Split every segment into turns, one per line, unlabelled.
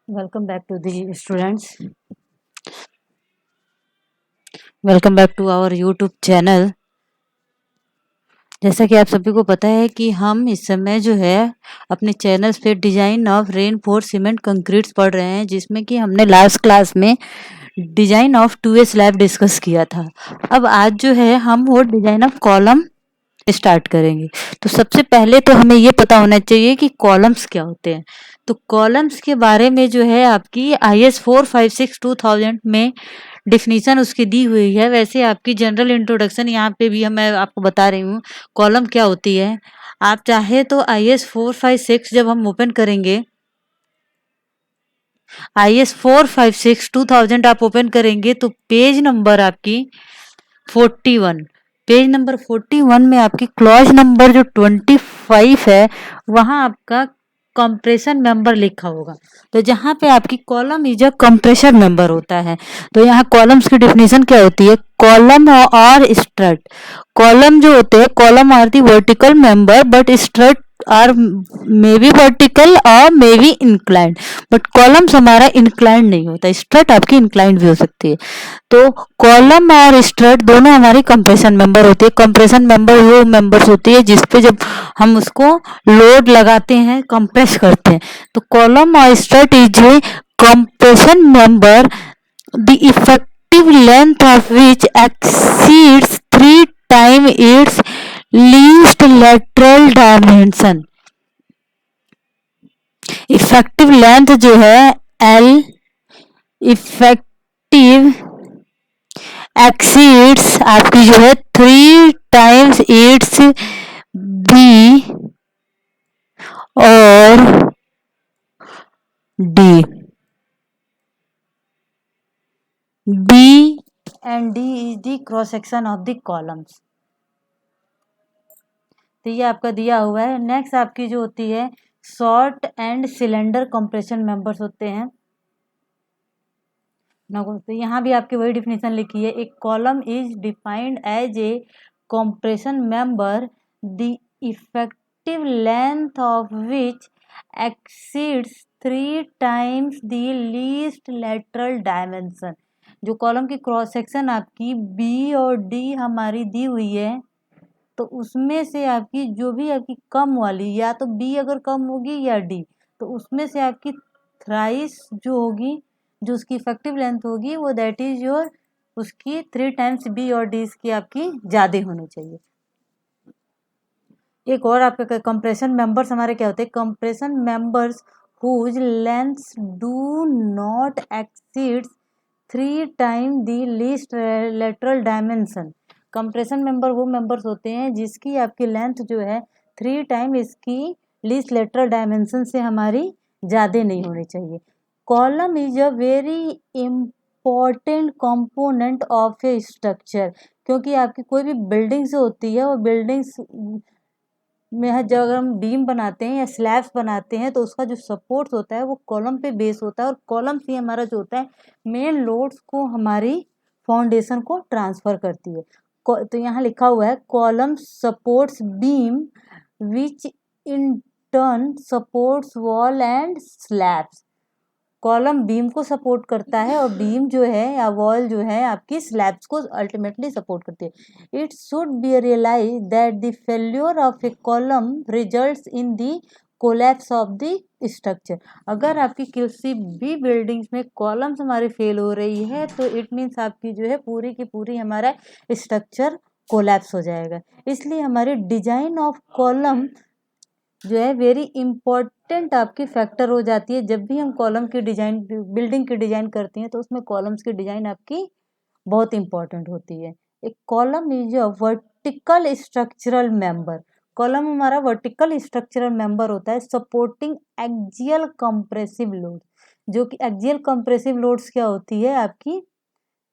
Welcome back to the students. Welcome back to our YouTube channel. जैसा कि आप सभी को पता है कि हम इस समय जो है अपने चैनल्स पे design of reinforce cement concretes पढ़ रहे हैं, जिसमें कि हमने लास्ट क्लास में design of 2A slab discuss किया था। अब आज जो है हम वो डिजाइन ऑफ कॉलम स्टार्ट करेंगे। तो सबसे पहले तो हमें ये पता होना चाहिए कि कॉलम्स क्या होते हैं। तो कॉलम्स के बारे में जो है आपकी IS 456/2000 में डिफिनीशन उसकी दी हुई है। वैसे आपकी जनरल इंट्रोडक्शन यहाँ पे भी मैं आपको बता रही हूँ कॉलम क्या होती है। आप चाहे तो IS 456 जब हम ओपन करेंगे, IS 456/2000 आप ओपन करेंगे तो पेज नंबर आपकी 41, पेज नंबर 41 में आपकी क्लॉज नंबर जो 25 है वहां आपका कंप्रेशन मेंबर लिखा होगा। तो जहां पे आपकी column is a compression member होता है। तो यहाँ कॉलम्स की डेफिनेशन क्या होती है? कॉलम और स्ट्रट। कॉलम जो होते हैं, column are the vertical member but strut are may be vertical और may be inclined, but columns हमारा इंक्लाइंड नहीं होता। स्ट्रट आपकी इंक्लाइंड भी हो सकती है। तो कॉलम और स्ट्रट दोनों हमारी कंप्रेशन मेंबर होती है। कंप्रेशन मेंबर वो मेंबर्स होती है जिसपे जब हम उसको लोड लगाते हैं, कंप्रेस करते हैं। तो कॉलम और strut is a compression member the effective length of which exceeds 3 times its least lateral dimension. Effective length जो है एल, इफेक्टिव एक्सीड्स आपकी जो है 3 times इट्स बी और डी। B and D is the cross section of the columns. तो ये आपका दिया हुआ है। नेक्स्ट आपकी जो होती है short and cylinder compression members होते हैं। तो यहाँ भी आपकी वही डिफिनेशन लिखी है। एक column is defined as a compression member the effective length of which exceeds 3 times the least lateral dimension. जो कॉलम की क्रॉस सेक्शन आपकी बी और डी हमारी दी हुई है, तो उसमें से आपकी जो भी आपकी कम वाली, या तो बी अगर कम होगी या डी, तो उसमें से आपकी थ्राइस जो होगी, जो उसकी इफेक्टिव लेंथ होगी वो दैट इज योर उसकी 3 times बी और डी की आपकी ज़्यादा होनी चाहिए। एक और आपके कंप्रेशन मेंबर्स हमारे क्या होते हैं? Compression members whose lengths do not exceeds 3 times the least lateral dimension. Compression member वो मेंबर्स होते हैं जिसकी आपकी लेंथ जो है 3 times इसकी लीस्ट लेटरल डायमेंशन से हमारी ज़्यादा नहीं होनी चाहिए। Column is a very important component of A structure, क्योंकि आपकी कोई भी बिल्डिंग से होती है, वो बिल्डिंग्स में है, जब अगर हम बीम बनाते हैं या स्लैब्स बनाते हैं तो उसका जो सपोर्ट होता है वो कॉलम पे बेस होता है, और कॉलम से हमारा जो होता है मेन लोड्स को हमारी फाउंडेशन को ट्रांसफर करती है। तो यहाँ लिखा हुआ है column supports beam which in turn supports wall and slabs. Column beam को सपोर्ट करता है और बीम जो है या वॉल जो है आपकी स्लैब्स को अल्टीमेटली सपोर्ट करती है। It should be realize that the failure of a column results in the collapse of the structure. अगर आपकी किसी भी बिल्डिंग्स में कॉलम्स हमारी फेल हो रही है तो इट मीन्स आपकी जो है पूरी की पूरी हमारा स्ट्रक्चर कोलैप्स हो जाएगा। इसलिए हमारी डिजाइन ऑफ कॉलम जो है वेरी इंपॉर्टेंट आपकी फैक्टर हो जाती है। जब भी हम कॉलम की डिजाइन, बिल्डिंग की डिजाइन करती हैं तो उसमें कॉलम्स की डिजाइन आपकी बहुत इंपॉर्टेंट होती है। एक column is a vertical structural member. Column हमारा वर्टिकल स्ट्रक्चरल मेंबर होता है सपोर्टिंग एक्सियल कंप्रेसिव लोड। जो कि एक्सियल कंप्रेसिव लोड्स क्या होती है? आपकी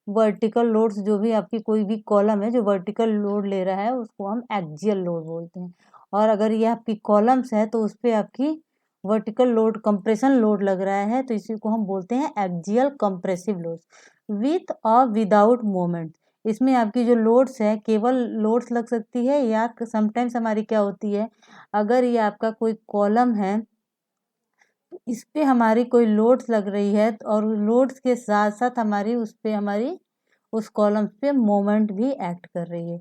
वर्टिकल लोड्स। जो भी आपकी कोई भी कॉलम है जो वर्टिकल लोड ले रहा है उसको हम एक्सियल लोड बोलते हैं। और अगर ये आपकी कॉलम्स है तो उस पर आपकी वर्टिकल लोड, कंप्रेशन लोड लग रहा है, तो इसी को हम बोलते हैं एक्सियल कंप्रेसिव लोड्स विथ और विदाउट मोमेंट। इसमें आपकी जो लोड्स है केवल लोड्स लग सकती है, या समटाइम्स हमारी क्या होती है, अगर ये आपका कोई कॉलम है इस पे हमारी कोई लोड्स लग रही है और लोड्स के साथ साथ हमारी उस पे हमारी उस कॉलम पे मोमेंट भी एक्ट कर रही है।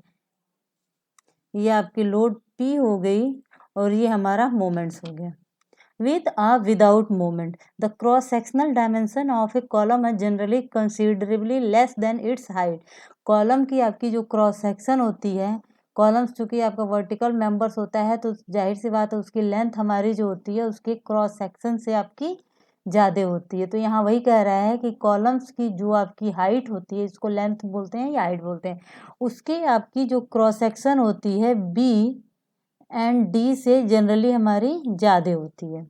ये आपकी लोड P हो गई और ये हमारा मोमेंट्स हो गया। With or without movement, the cross-sectional dimension of a column is generally considerably less than its height. Column की आपकी जो क्रॉस सेक्शन होती है, कॉलम्स चूंकि आपका वर्टिकल मेंबर्स होता है तो जाहिर सी बात है उसकी लेंथ हमारी जो होती है उसके क्रॉस सेक्शन से आपकी ज़्यादा होती है। तो यहाँ वही कह रहा है कि कॉलम्स की जो आपकी हाइट होती है, इसको लेंथ बोलते हैं या हाइट बोलते हैं, उसकी आपकी जो क्रॉस सेक्शन होती है बी एंड डी से जनरली हमारी ज़्यादा होती है।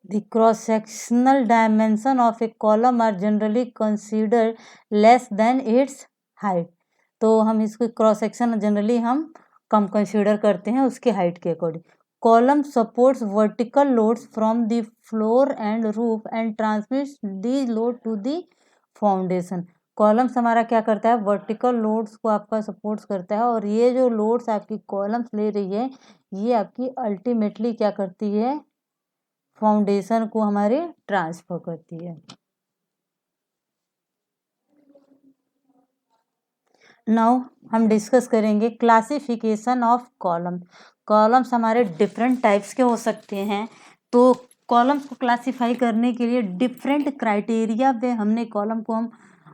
The cross-sectional dimension of a column are generally considered less than its height. तो हम इसको क्रॉस सेक्शन जनरली हम कम कंसीडर करते हैं उसके हाइट के according. Column supports vertical loads from the floor and roof and transmits the load to the foundation. Columns हमारा क्या करता है, वर्टिकल लोड्स को आपका सपोर्ट्स करता है और ये जो लोड्स आपकी कॉलम्स ले रही है ये आपकी अल्टीमेटली क्या करती है, फाउंडेशन को हमारे ट्रांसफर करती है। नाउ हम डिस्कस करेंगे क्लासिफिकेशन ऑफ कॉलम। कॉलम्स हमारे डिफरेंट टाइप्स के हो सकते हैं। तो कॉलम्स को क्लासिफाई करने के लिए डिफरेंट क्राइटेरिया पे हमने कॉलम को हम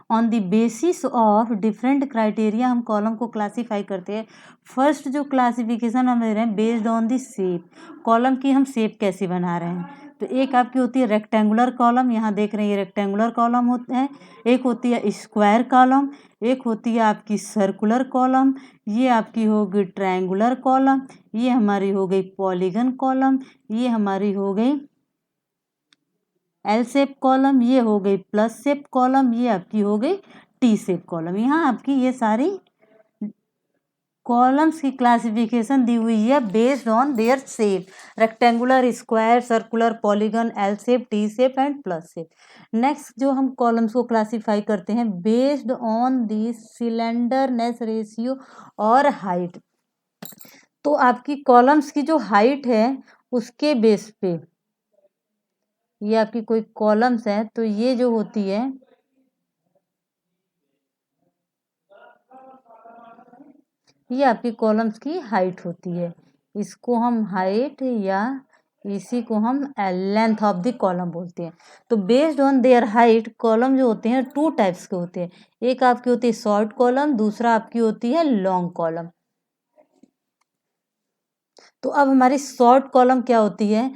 on the basis of different criteria हम कॉलम को क्लासिफाई करते हैं। फर्स्ट जो क्लासिफिकेशन हम ले रहे हैं based on the shape, column की हम शेप कैसी बना रहे हैं। तो एक आपकी होती है रेक्टेंगुलर कॉलम, यहाँ देख रहे हैं ये रेक्टेंगुलर कॉलम होते हैं। एक होती है स्क्वायर कॉलम, एक होती है आपकी सर्कुलर कॉलम, ये आपकी हो गई ट्रायंगुलर कॉलम, ये हमारी हो गई पॉलीगन कॉलम, ये हमारी हो गई एल शेप कॉलम, ये हो गई प्लस शेप कॉलम, ये आपकी हो गई टी शेप कॉलम। यहाँ आपकी ये सारी कॉलम्स की क्लासिफिकेशन दी हुई है based on their shape, rectangular, square, circular, polygon, L shape, T shape and plus shape. Next जो हम कॉलम्स को क्लासिफाई करते हैं based on the slenderness ratio और हाइट। तो आपकी कॉलम्स की जो हाइट है उसके बेस पे ये आपकी कोई कॉलम्स है तो ये जो होती है ये आपकी कॉलम्स की हाइट होती है। इसको हम हाइट या इसी को हम लेंथ ऑफ द कॉलम बोलते हैं। तो based on their height column जो होते हैं टू टाइप्स के होते हैं। एक आपकी होती है शॉर्ट कॉलम, दूसरा आपकी होती है लॉन्ग कॉलम। तो अब हमारी शॉर्ट कॉलम क्या होती है,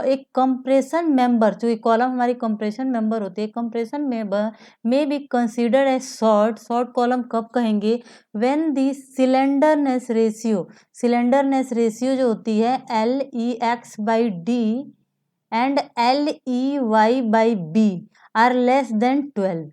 एक कंप्रेशन मेंबर, जो कॉलम हमारी कंप्रेशन मेंबर होती है, कंप्रेशन मेंबर में be considered as short. Short column कब कहेंगे, व्हेन दी सिलेंडरनेस रेशियो जो होती है LEX/D and LEY/B are less than 12।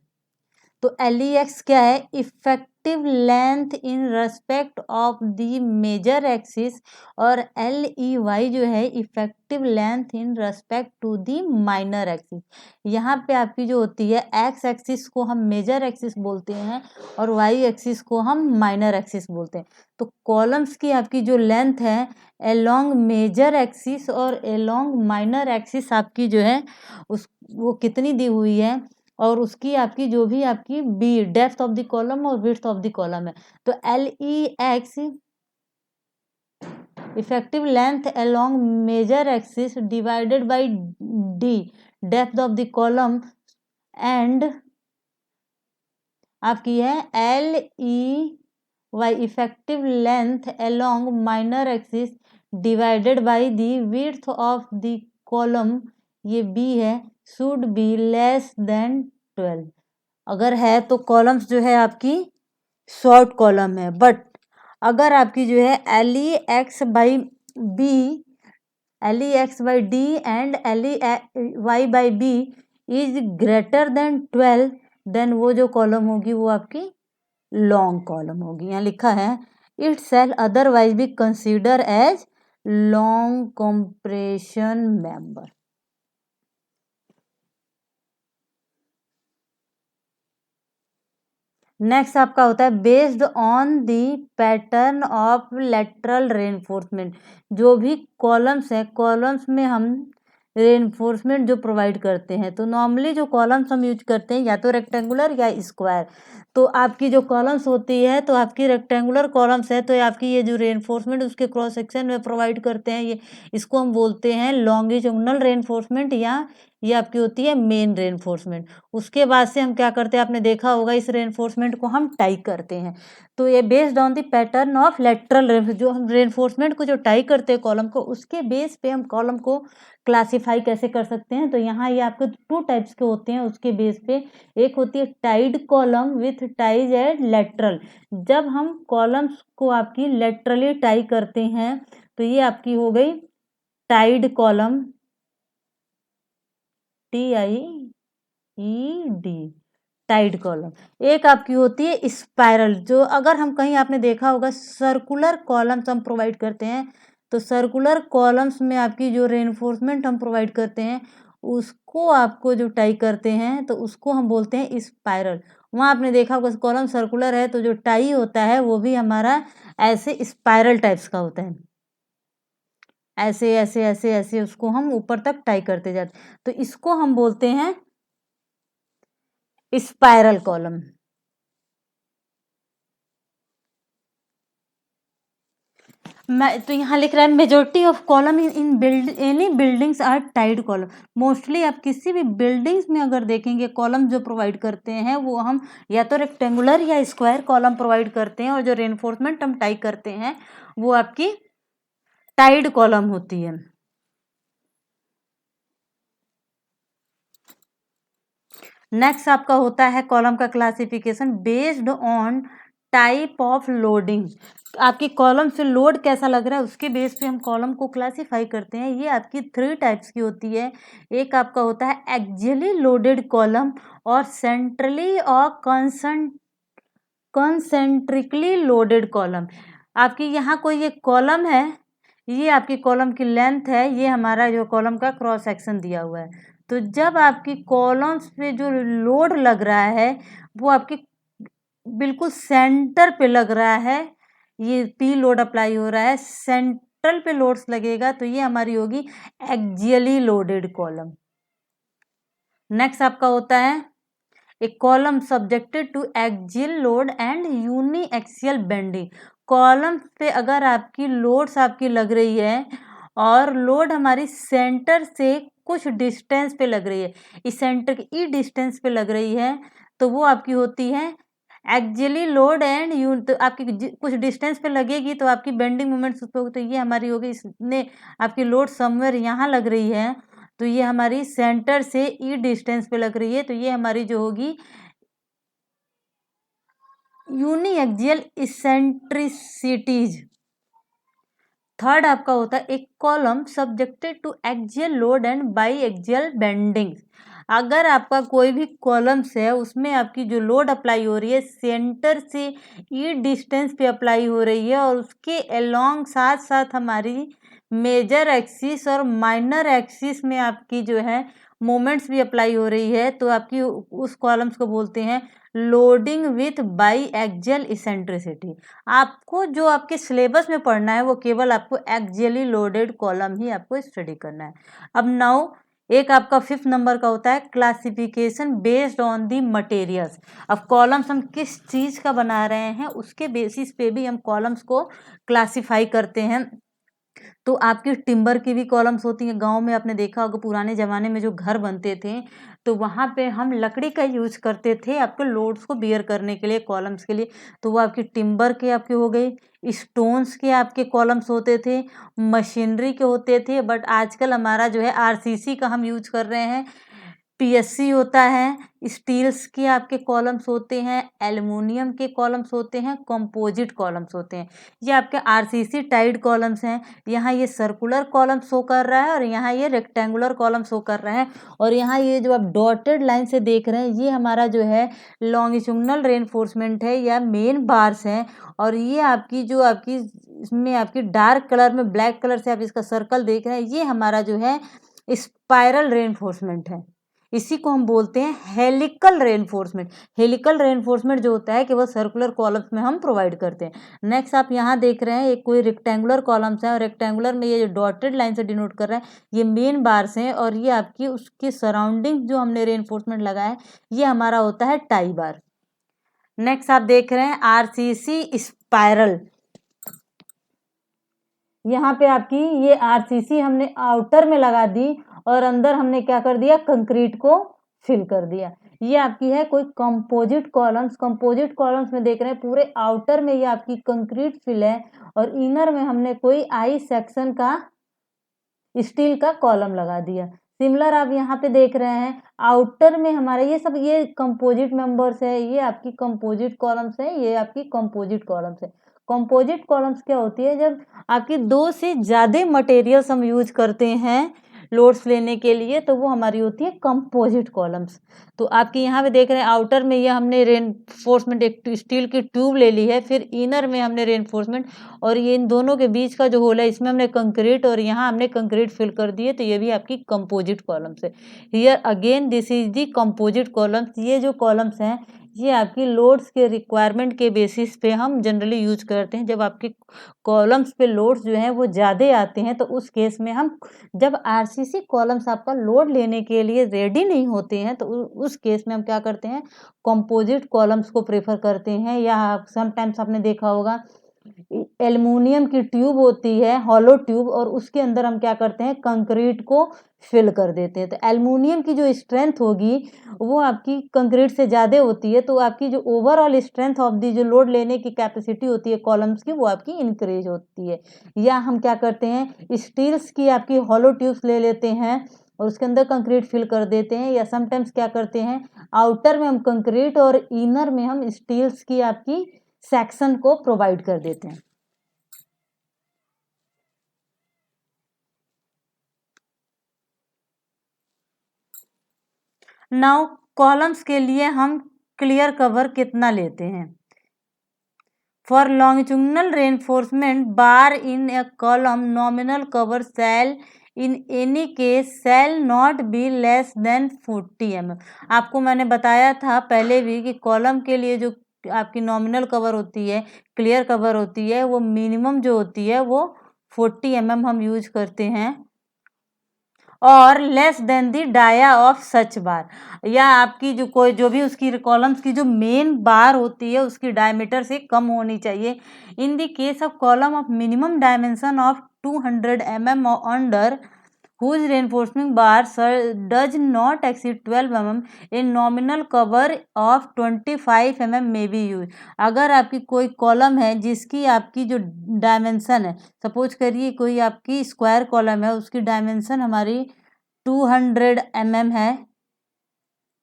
तो LEX क्या है, effective length in respect of the major axis, और LEY जो है effective length in respect to the minor axis. यहाँ पे आपकी जो होती है एक्स एक्सिस को हम मेजर एक्सिस बोलते हैं और वाई एक्सिस को हम माइनर एक्सिस बोलते हैं। तो कॉलम्स की आपकी जो लेंथ है एलोंग मेजर एक्सिस और एलोंग माइनर एक्सिस आपकी जो है उस वो कितनी दी हुई है, और उसकी आपकी जो भी आपकी B depth of the column और विड्थ ऑफ द कॉलम है। तो LEX effective length along major axis divided by D depth of the column and आपकी है LEY effective length along minor axis divided by the width of the column, ये B है, should be less than 12। अगर है तो columns जो है आपकी शॉर्ट कॉलम है। बट अगर आपकी जो है LEX/D and LEY/B is greater than 12, then वो जो कॉलम होगी वो आपकी लॉन्ग कॉलम होगी। यहाँ लिखा है it shall otherwise be consider as long compression member. Next आपका होता है based on the pattern of lateral reinforcement. जो भी कॉलम्स हैं, कॉलम्स में हम रेनफोर्समेंट जो प्रोवाइड करते हैं, तो नॉर्मली जो कॉलम्स हम यूज करते हैं या तो रेक्टेंगुलर या स्क्वायर। तो आपकी जो कॉलम्स होती है, तो आपकी रेक्टेंगुलर कॉलम्स है, तो आपकी ये जो रेनफोर्समेंट उसके क्रॉस सेक्शन में प्रोवाइड करते हैं, ये इसको हम बोलते हैं लॉन्गिट्यूडनल रेनफोर्समेंट, या ये आपकी होती है मेन रेनफोर्समेंट। उसके बाद से हम क्या करते हैं, आपने देखा होगा इस रेनफोर्समेंट को हम टाई करते हैं। तो ये based on the pattern of lateral, जो हम रेनफोर्समेंट को जो टाई करते हैं कॉलम को, उसके बेस पे हम कॉलम को क्लासिफाई कैसे कर सकते हैं। तो यहाँ ये आपके टू टाइप्स के होते हैं उसके बेस पे। एक होती है tied column with ties at lateral. जब हम कॉलम्स को आपकी लेटरली टाई करते हैं, तो ये आपकी हो गई tied column, TIED, tied column. एक आपकी होती है स्पाइरल, जो अगर हम कहीं आपने देखा होगा सर्कुलर कॉलम्स हम प्रोवाइड करते हैं, तो सर्कुलर कॉलम्स में आपकी जो रेनफोर्समेंट हम प्रोवाइड करते हैं, उसको आपको जो टाई करते हैं, तो उसको हम बोलते हैं स्पाइरल। वहाँ आपने देखा होगा कॉलम सर्कुलर है, तो जो टाई होता है वो भी हमारा ऐसे स्पाइरल टाइप्स का होता है, ऐसे ऐसे ऐसे ऐसे उसको हम ऊपर तक टाई करते जाते, तो इसको हम बोलते हैं स्पाइरल कॉलम। मैं तो यहाँ लिख रहा है majority of column in build any buildings are tied column. Mostly आप किसी भी बिल्डिंग्स में अगर देखेंगे कॉलम जो प्रोवाइड करते हैं, वो हम या तो रेक्टेंगुलर या स्क्वायर कॉलम प्रोवाइड करते हैं, और जो रेनफोर्समेंट हम टाई करते हैं वो आपकी टाइड कॉलम होती है। नेक्स्ट आपका होता है कॉलम का classification based on type of loading. आपकी कॉलम से लोड कैसा लग रहा है उसके बेस पे हम कॉलम को क्लासिफाई करते हैं। ये आपकी 3 टाइप्स की होती है। एक आपका होता है एक्सियली लोडेड कॉलम, और सेंट्रली और कंसेंट्रिकली लोडेड कॉलम। आपकी यहाँ कोई एक कॉलम है, ये आपकी कॉलम की लेंथ है, ये हमारा जो कॉलम का क्रॉस सेक्शन दिया हुआ है। तो जब आपकी कॉलम्स पे जो लोड लग रहा है, वो आपकी बिल्कुल सेंटर पे लग रहा है, ये पी लोड अप्लाई हो रहा है, सेंट्रल पे लोड्स लगेगा, तो ये हमारी होगी एक्सियली लोडेड कॉलम। नेक्स्ट आपका होता है a column subjected to axial load and uniaxial bending. Column पे अगर आपकी लोड्स आपकी लग रही है, और लोड हमारी सेंटर से कुछ डिस्टेंस पे लग रही है, इस सेंटर की ई डिस्टेंस पे लग रही है, तो वो आपकी होती है एक्सियली लोड एंड यू। तो आपकी कुछ डिस्टेंस पे लगेगी, तो आपकी बेंडिंग मोमेंट्स उस पर, तो ये हमारी होगी, इसने आपकी लोड समवेयर यहाँ लग रही है, तो ये हमारी सेंटर से ई डिस्टेंस पे लग रही है, तो ये हमारी जो होगी यूनी एक्सियल इसेंट्रिसिटीज। थर्ड आपका होता है एक column subjected to axial load and biaxial bending. अगर आपका कोई भी कॉलम्स है, उसमें आपकी जो लोड अप्लाई हो रही है सेंटर से ई डिस्टेंस पे अप्लाई हो रही है, और उसके अलोंग साथ साथ हमारी मेजर एक्सिस और माइनर एक्सिस में आपकी जो है मोमेंट्स भी अप्लाई हो रही है, तो आपकी उस कॉलम्स को बोलते हैं loading with by axial eccentricity. आपको जो आपके सिलेबस में पढ़ना है वो केवल आपको एक्सियली लोडेड कॉलम ही आपको स्टडी करना है। अब नाउ एक आपका 5th नंबर का होता है classification based on the materials. अब कॉलम्स हम किस चीज़ का बना रहे हैं उसके बेसिस पे भी हम कॉलम्स को क्लासिफाई करते हैं। तो आपकी टिम्बर की भी कॉलम्स होती हैं। गांव में आपने देखा होगा पुराने ज़माने में जो घर बनते थे, तो वहाँ पे हम लकड़ी का यूज करते थे आपके लोड्स को बियर करने के लिए, कॉलम्स के लिए। तो वो आपकी टिम्बर के आपके हो गई, स्टोन्स के आपके कॉलम्स होते थे, मशीनरी के होते थे। बट आजकल हमारा जो है RCC का हम यूज कर रहे हैं, PSC होता है, स्टील्स के आपके कॉलम्स होते हैं, एल्युमिनियम के कॉलम्स होते हैं, कंपोजिट कॉलम्स होते हैं। ये आपके RCC टाइड कॉलम्स हैं। यहाँ ये सर्कुलर कॉलम शो कर रहा है, और यहाँ ये रेक्टेंगुलर कॉलम शो कर रहा है, और यहाँ ये जो आप डॉटेड लाइन से देख रहे हैं, ये हमारा जो है लॉन्गिट्यूडनल रेनफोर्समेंट है या मेन बार्स हैं। और ये आपकी जो आपकी इसमें आपकी डार्क कलर में ब्लैक कलर से आप इसका सर्कल देख रहे हैं, ये हमारा जो है स्पाइरल रेनफोर्समेंट है। इसी को हम बोलते हैं हेलिकल रेनफोर्समेंट। हेलिकल रेनफोर्समेंट जो होता है कि वो सर्कुलर कॉलम्स में हम प्रोवाइड करते हैं। नेक्स्ट आप यहाँ देख रहे हैं एक कोई रेक्टेंगुलर कॉलम्स है और रेक्टेंगुलर में ये जो डॉटेड लाइन से डिनोट कर रहा है ये मेन बार्स हैं और ये आपकी उसके सराउंडिंग जो हमने रेनफोर्समेंट लगाया है ये हमारा होता है टाई बार। नेक्स्ट आप देख रहे हैं आरसीसी स्पाइरल। यहाँ पे आपकी ये आरसीसी हमने आउटर में लगा दी और अंदर हमने क्या कर दिया, कंक्रीट को फिल कर दिया। ये आपकी है कोई कंपोजिट कॉलम्स। कंपोजिट कॉलम्स में देख रहे हैं पूरे आउटर में ये आपकी कंक्रीट फिल है और इनर में हमने कोई आई सेक्शन का स्टील का कॉलम लगा दिया। सिमिलर आप यहाँ पे देख रहे हैं आउटर में हमारे ये सब ये कंपोजिट मेंबर्स है, ये आपकी कंपोजिट कॉलम्स है, ये आपकी कंपोजिट कॉलम्स है। कंपोजिट कॉलम्स क्या होती है, जब आपकी दो से ज्यादा मटेरियल्स हम यूज करते हैं लोड्स लेने के लिए तो वो हमारी होती है कंपोजिट कॉलम्स। तो आपके यहाँ पे देख रहे हैं आउटर में ये हमने रेनफोर्समेंट एक स्टील की ट्यूब ले ली है, फिर इनर में हमने रेनफोर्समेंट और ये इन दोनों के बीच का जो होल है इसमें हमने कंक्रीट और यहाँ हमने कंक्रीट फिल कर दिए तो ये भी आपकी कंपोजिट कॉलम्स है। Here again this is the composite columns. ये जो कॉलम्स हैं ये आपकी लोड्स के रिक्वायरमेंट के बेसिस पे हम जनरली यूज करते हैं। जब आपके कॉलम्स पे लोड्स जो हैं वो ज़्यादा आते हैं तो उस केस में हम, जब आरसीसी कॉलम्स आपका लोड लेने के लिए रेडी नहीं होते हैं तो उस केस में हम क्या करते हैं, कंपोजिट कॉलम्स को प्रेफर करते हैं। या समटाइम्स आपने देखा होगा एल्युमिनियम की ट्यूब होती है, हॉलो ट्यूब, और उसके अंदर हम क्या करते हैं कंक्रीट को फिल कर देते हैं। तो एल्युमिनियम की जो स्ट्रेंथ होगी वो आपकी कंक्रीट से ज़्यादा होती है तो आपकी जो ओवरऑल स्ट्रेंथ ऑफ दी जो लोड लेने की कैपेसिटी होती है कॉलम्स की वो आपकी इंक्रीज होती है। या हम क्या करते हैं स्टील्स की आपकी हॉलो ट्यूब्स ले लेते हैं और उसके अंदर कंक्रीट फिल कर देते हैं। या समटाइम्स क्या करते हैं आउटर में हम कंक्रीट और इनर में हम स्टील्स की आपकी सेक्शन को प्रोवाइड कर देते हैं। नाउ कॉलम्स के लिए हम क्लियर कवर कितना लेते हैं। For longitudinal reinforcement bar in a column nominal cover shall in any case shall not be less than 40 mm। आपको मैंने बताया था पहले भी कि कॉलम के लिए जो आपकी नॉमिनल कवर होती है, क्लियर कवर होती है, वो मिनिमम जो होती है वो 40 mm हम यूज करते हैं और less than the dia of such bar. या आपकी जो कोई जो भी उसकी कॉलम्स की जो मेन बार होती है उसकी डायमीटर से कम होनी चाहिए। In the case of column of minimum dimension of 200 mm under whose reinforcing bar does not exceed 12 mm, a nominal cover of 25 mm may be used। अगर आपकी कोई कॉलम है जिसकी आपकी जो डायमेंशन है, सपोज करिए कोई आपकी स्क्वायर कॉलम है उसकी डायमेंशन हमारी 200 mm है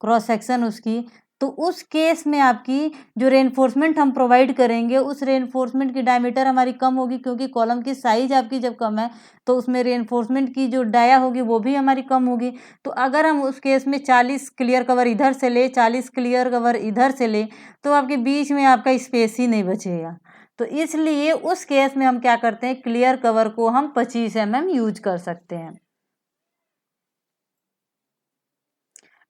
क्रॉस सेक्शन उसकी, तो उस केस में आपकी जो रेनफोर्समेंट हम प्रोवाइड करेंगे उस रेनफोर्समेंट की डायमीटर हमारी कम होगी क्योंकि कॉलम की साइज आपकी जब कम है तो उसमें रेनफोर्समेंट की जो डाया होगी वो भी हमारी कम होगी। तो अगर हम उस केस में 40 क्लियर कवर इधर से ले 40 क्लियर कवर इधर से ले तो आपके बीच में आपका स्पेस ही नहीं बचेगा। तो इसलिए उस केस में हम क्या करते हैं क्लियर कवर को हम 25 mm यूज कर सकते हैं।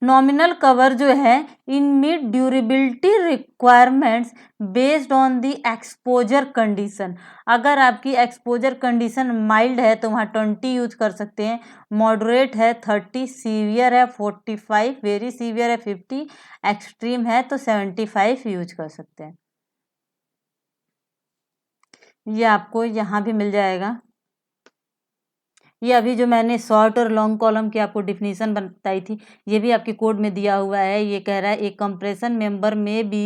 नॉमिनल कवर जो है in meet durability requirements based on the exposure condition. अगर आपकी एक्सपोजर कंडीशन माइल्ड है तो वहाँ 20 यूज कर सकते हैं, मॉडरेट है 30, सीवियर है 45, वेरी सीवियर है 50, एक्सट्रीम है तो 75 यूज कर सकते हैं। ये आपको यहाँ भी मिल जाएगा। ये अभी जो मैंने शॉर्ट और लॉन्ग कॉलम की आपको डिफिनीशन बताई थी ये भी आपके कोड में दिया हुआ है। ये कह रहा है एक कंप्रेशन मेंबर में be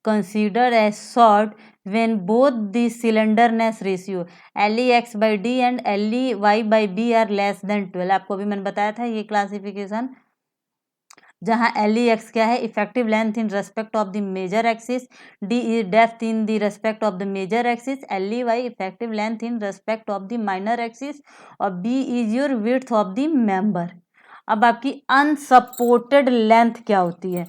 considered as short when both the slenderness ratio LEX/D and LEY/B are less than 12। आपको अभी मैंने बताया था ये क्लासिफिकेशन, जहाँ LEX क्या है effective length in respect of the major axis, D is depth in the respect of the major axis, LEY effective length in respect of the minor axis और B is your width of the member. अब आपकी unsupported length क्या होती है,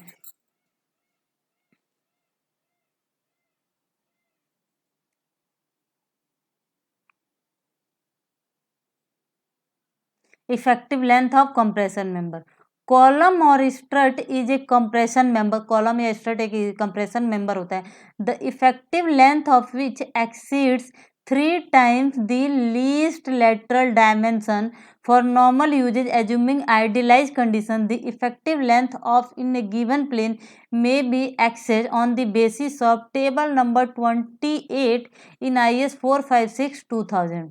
effective length of compression member. Column और strut is a compression member, column या strut एक compression member होता है, the effective length of which exceeds 3 times the least lateral dimension for normal usage. Assuming idealized condition, the effective length of in a given plane may be accessed on the basis of table number 28 in IS 456/2000.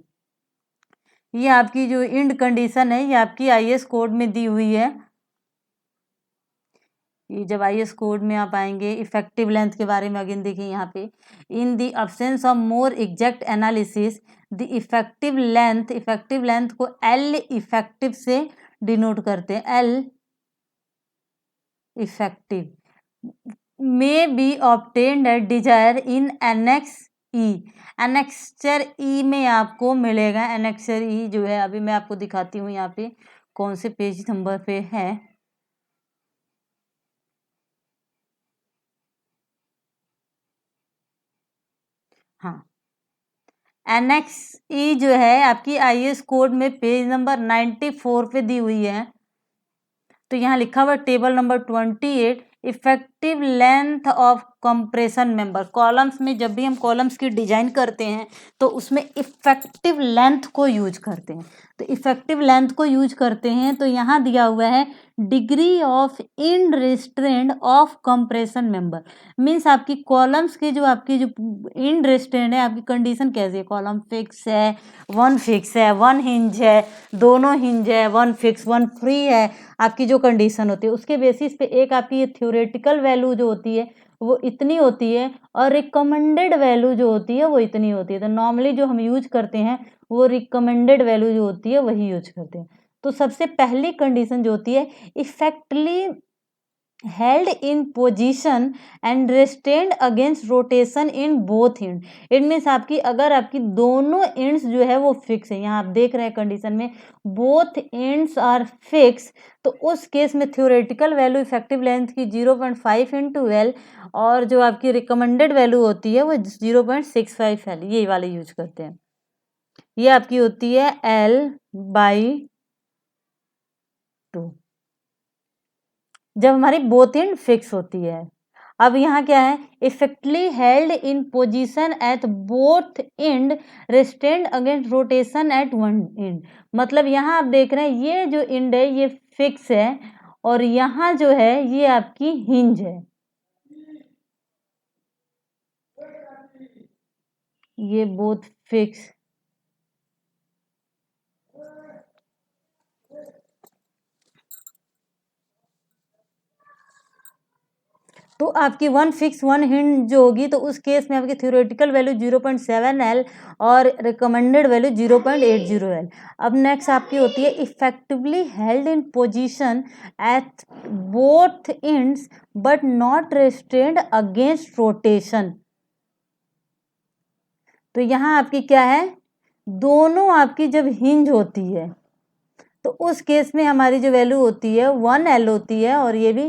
ये आपकी जो end condition है ये आपकी IS code में दी हुई है। ये जब IS कोड में आप आएंगे इफेक्टिव लेंथ के बारे में अगेन देखिए यहाँ पे, in the absence of more exact analysis the effective length को L इफेक्टिव से डिनोट करते हैं, L effective may be obtained at desire in annex E, annexure E में आपको मिलेगा। एनेक्चर ई जो है अभी मैं आपको दिखाती हूँ यहाँ पे कौन से पेज नंबर पे है। हाँ, एनेक्स ई जो है आपकी IS कोड में पेज नंबर 94 पे दी हुई है। तो यहाँ लिखा हुआ table number 28 effective length of compression member. Columns में जब भी हम कॉलम्स की डिजाइन करते हैं तो उसमें इफेक्टिव लेंथ को यूज करते हैं। तो इफेक्टिव लेंथ को यूज करते हैं तो यहाँ दिया हुआ है degree of in restrained of compression member. Means आपकी कॉलम्स की जो इन रिस्ट्रेंड है, आपकी कंडीशन कैसी है, कॉलम फिक्स है, वन फिक्स है, वन हिंज है, दोनों हिंज है, वन फिक्स वन फ्री है, आपकी जो कंडीशन होती है उसके बेसिस पे एक आपकी ये थ्योरेटिकल वैल्यू जो होती है वो इतनी होती है और रिकमेंडेड वैल्यू जो होती है वो इतनी होती है। तो नॉर्मली जो हम यूज करते हैं वो रिकमेंडेड वैल्यू जो होती है वही यूज करते हैं। तो सबसे पहली कंडीशन जो होती है इफेक्टली held in position and restrained against rotation in both end। It means आपकी अगर आपकी दोनों एंड्स जो है वो फिक्स है, यहाँ आप देख रहे हैं कंडीशन में बोथ एंड्स आर फिक्स, तो उस केस में थ्योरेटिकल वैल्यू इफेक्टिव लेंथ की 0.5 into L और जो आपकी रिकमेंडेड वैल्यू होती है वो 0.65 L, ये वाले यूज करते हैं। ये आपकी होती है L/2 जब हमारी बोथ एंड फिक्स होती है। अब यहाँ क्या है, effectively held in position at both end restrained against rotation at one end. मतलब यहाँ आप देख रहे हैं ये जो एंड है ये फिक्स है और यहाँ जो है ये आपकी हिंज है, ये बोथ फिक्स। तो आपकी वन फिक्स वन हिंज जो होगी तो उस केस में आपकी थ्योरेटिकल वैल्यू 0.7 L और रिकमेंडेड वैल्यू 0.80 L। अब नेक्स्ट आपकी होती है effectively held in position at both ends but not restrained against rotation. तो यहाँ आपकी क्या है, दोनों आपकी जब हिंज होती है तो उस केस में हमारी जो वैल्यू होती है 1L होती है और ये भी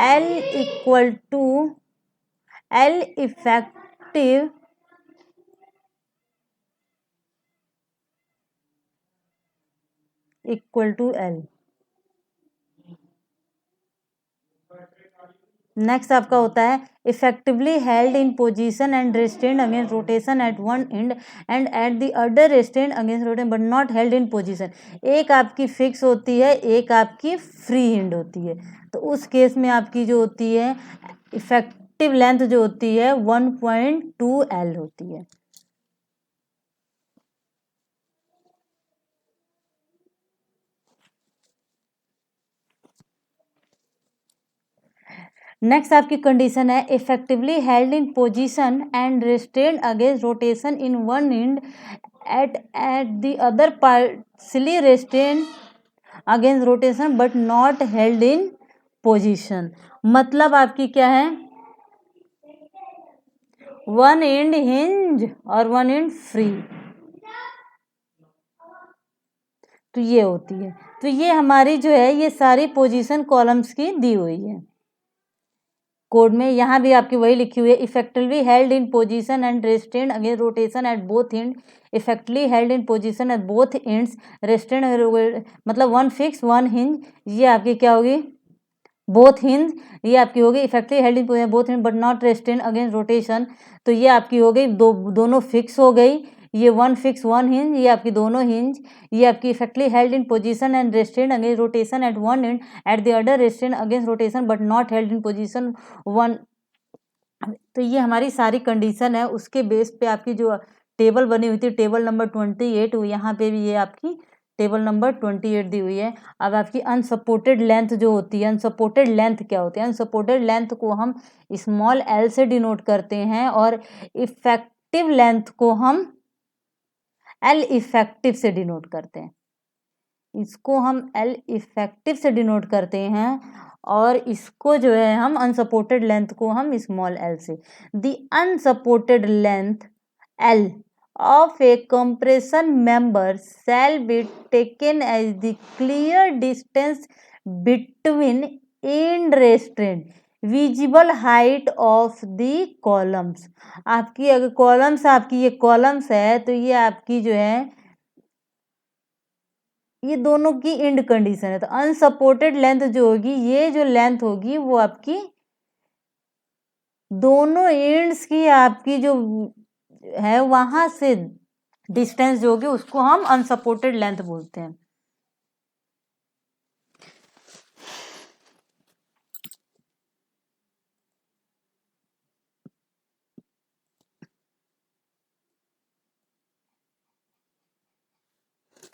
L equal to L effective equal to L। Next आपका होता है effectively held in position and restrained against rotation at one end and at the other restrained against rotation but not held in position. एक आपकी fix होती है, एक आपकी free hand होती है। तो उस केस में आपकी जो होती है इफेक्टिव लेंथ जो होती है 1.2 L होती है। नेक्स्ट आपकी कंडीशन है effectively held in position and restrained against rotation in one end at the other partially restrained against rotation but not held in position. मतलब आपकी क्या है, वन एंड हिंज और वन एंड फ्री, तो ये होती है। तो ये हमारी जो है ये सारी पोजीशन कॉलम्स की दी हुई है कोड में। यहाँ भी आपकी वही लिखी हुई है effectively held in position and restrained against rotation eight both and, effectively held in position at both ends restrained मतलब वन फिक्स वन हिंज, ये आपकी क्या होगी बोथ हिंज, ये आपकी हो गई effective held in position both hinge but not restrained against rotation, तो ये आपकी हो गई दोनों फिक्स हो गई, ये वन फिक्स वन हिंज, ये आपकी दोनों हिंज, ये आपकी effectively held in position and restrained against rotation at one end, at the other restrained against rotation but not held in position one. तो ये हमारी सारी कंडीशन है, उसके बेस पे आपकी जो टेबल बनी हुई थी टेबल नंबर 28, यहाँ पे भी ये आपकी टेबल नंबर 28 दी हुई है। अब आपकी अनसपोर्टेड लेंथ जो होती है, अनसपोर्टेड लेंथ क्या होती है? अनसपोर्टेड लेंथ को हम स्मॉल एल से डिनोट करते हैं और इफेक्टिव लेंथ को हम एल इफेक्टिव से डिनोट करते हैं। इसको हम एल इफेक्टिव से डिनोट करते हैं और इसको जो है हम अनसपोर्टेड लेंथ को हम स्मॉल एल से। The unsupported length L of a compression member shall be taken as the clear distance between end restraint visible height of the columns। आपकी अगर कॉलम्स, आपकी ये कॉलम्स है तो ये आपकी जो है ये दोनों की एंड कंडीशन है। तो अनसपोर्टेड लेंथ जो होगी, ये जो लेंथ होगी वो आपकी दोनों एंड्स की आपकी जो है वहां से डिस्टेंस जो होगी उसको हम अनसपोर्टेड लेंथ बोलते हैं।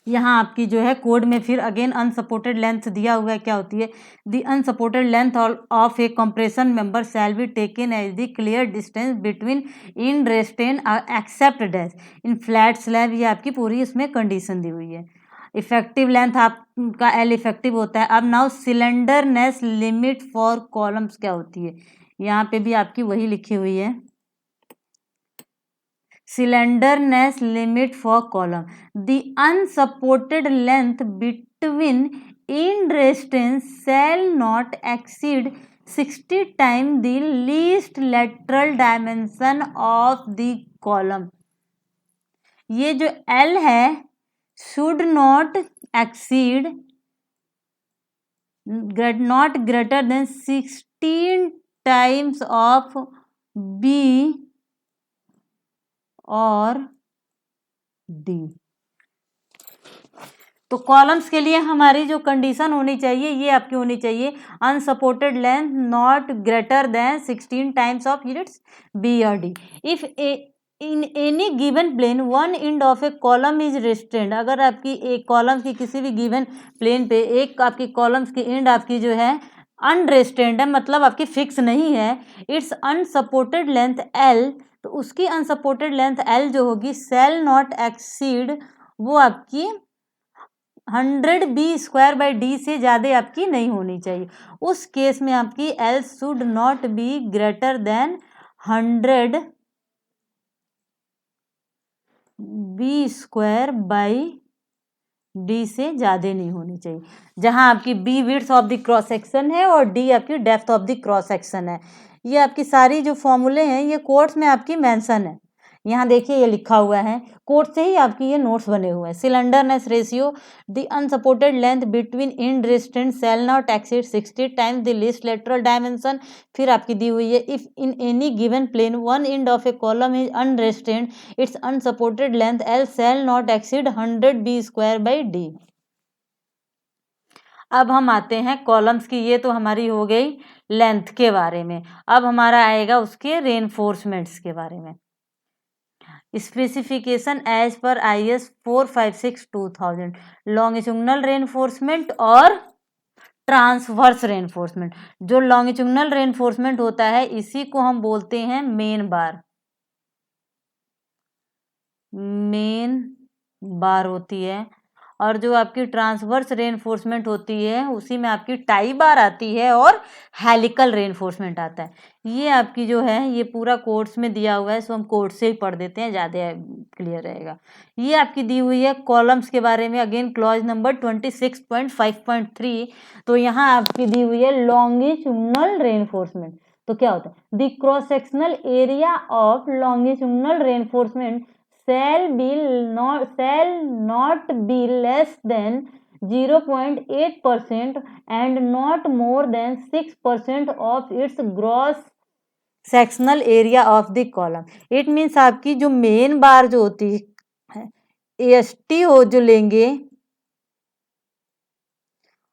यहाँ आपकी जो है कोड में फिर अगेन अनसपोर्टेड लेंथ दिया हुआ है, क्या होती है? The unsupported length of a compression member shall be taken as the clear distance between in restraint except dash in flat slab. ये आपकी पूरी इसमें कंडीशन दी हुई है। इफेक्टिव लेंथ आपका एल इफेक्टिव होता है। अब now slenderness limit for columns क्या होती है? यहाँ पे भी आपकी वही लिखी हुई है, slenderness limit for column. The unsupported length between end restraints shall not exceed 60 times the least lateral dimension of the column. ये जो L है should not exceed not greater than 16 times of B और D. तो columns के लिए हमारी जो condition होनी चाहिए ये आपकी होनी चाहिए unsupported length not greater than 16 times of units B और D. If in any given plane one end of a column is restrained, अगर आपकी एक कॉलम की किसी भी गिवन प्लेन पे एक आपकी कॉलम्स की एंड आपकी जो है अनरेस्ट्रेंड है, मतलब आपकी फिक्स नहीं है, इट्स अनसपोर्टेड लेंथ एल, तो उसकी अनसपोर्टेड लेंथ एल जो होगी सेल नॉट एक्सीड, वो आपकी 100 बी स्क्वायर बाई डी से ज़्यादा आपकी नहीं होनी चाहिए। उस केस में आपकी L should not be greater than 100 B square by D से ज़्यादा नहीं होनी चाहिए। जहां आपकी B width of the cross section है और डी आपकी depth of the cross section है। ये आपकी सारी जो फॉर्मूले हैं ये कोर्स में आपकी मेंशन है, यहाँ देखिए ये लिखा हुआ है, कोर्स से ही आपकी ये नोट्स बने हुए हैं। Slenderness ratio, the unsupported length between end restraint shall not exceed 60 times the least lateral dimension. फिर आपकी दी हुई है if in any given plane one end of a column is unrestrained its unsupported length L shall not exceed 100 B square by D. अब हम आते हैं columns की, ये तो हमारी हो गई लेंथ के बारे में। अब हमारा आएगा उसके रेनफोर्समेंट्स के बारे में। स्पेसिफिकेशन एज पर IS 456/2000, लॉन्गिट्यूडनल रेनफोर्समेंट और ट्रांसवर्स रेनफोर्समेंट। जो लॉन्गिट्यूडनल रेनफोर्समेंट होता है इसी को हम बोलते हैं मेन बार, मेन बार होती है। और जो आपकी ट्रांसवर्स रेनफोर्समेंट होती है उसी में आपकी टाई बार आती है और हेलिकल रेनफोर्समेंट आता है। ये आपकी जो है ये पूरा कोर्स में दिया हुआ है, सो हम कोर्स से ही पढ़ देते हैं, ज़्यादा क्लियर रहेगा। ये आपकी दी हुई है कॉलम्स के बारे में, अगेन क्लॉज नंबर 26.5.3। तो यहाँ आपकी दी हुई है लॉन्गिट्यूडनल रेनफोर्समेंट। तो क्या होता है? The cross sectional area of longitudinal reinforcement shall not be less than 0.8% and not more than 6% of its gross sectional area of the column. It means आपकी जो मेन बार जो होती है एएसटी हो जो लेंगे